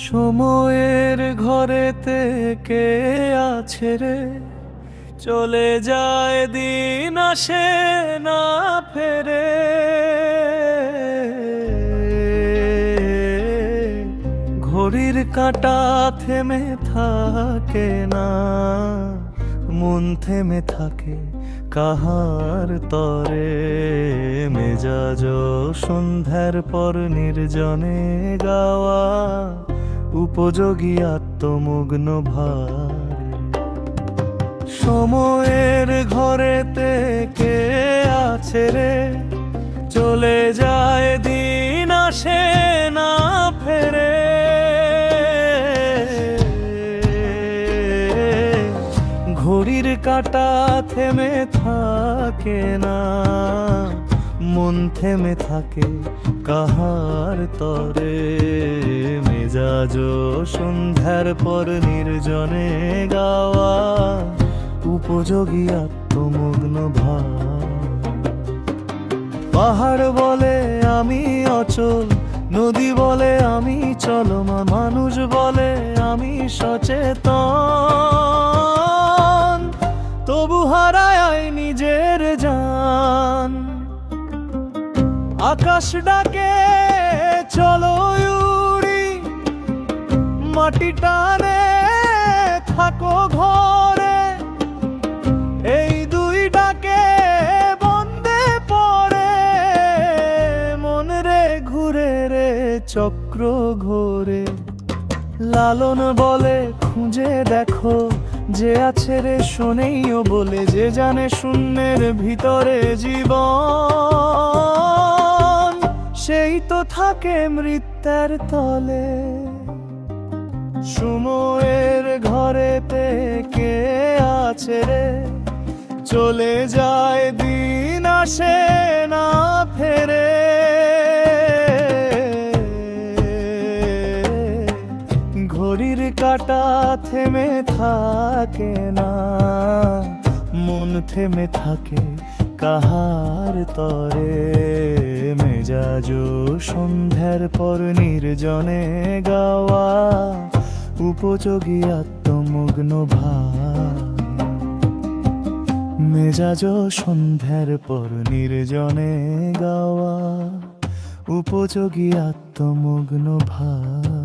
সময়ের ঘরেতে কে আছে রে, চলে যায় দিন আসে না ফেরে। ঘড়ির কাঁটা থেমে থাকে না, মন থেমে থাকে কাহার তরে। মেজাজ সন্ধ্যার পর নির্জনে গাওয়া উপযোগী আত্মমগ্ন ভার। সময়ের ঘরেতে কে আছে রে, চলে যায় দিন আসে না ফেরে। ঘড়ির কাঁটা থেমে থাকে না, মন থেমে থাকে কাহার তরে। মেজাজ সন্ধ্যার পর নির্জনে গাওয়া উপযোগী আত্মমগ্ন ভাব। পাহাড় বলে আমি অচল, নদী বলে আমি চলমান, মানুষ বলে আমি সচেতন, তবু হারায় নিজের জান। আকাশ ডাকে চলো উড়ি, মাটি টানে থাকো ঘরে। এই দুই ডাকে বন্দে পড়ে মন রে, ঘুরে রে চক্র ঘোরে। লালন বলে খুঁজে দেখো, যে আছে রে শোনেইও বলে, যে জানে শূন্যের ভিতরে জীবন, সেই তো থাকে মৃত্যুর তলে। সময়ের ঘরেতে কে আছে রে, চলে যায় দিন আসে না ফেরে। ঘড়ির কাঁটা থেমে থাকে না, মন থেমে থাকে কাহার তরে। মেজাজ সন্ধ্যার পর নির্জনে গাওয়া উপযোগী আত্মমগ্ন ভাব। মেজাজ সন্ধ্যার পর নির্জনে গাওয়া উপযোগী আত্মমগ্ন ভাব।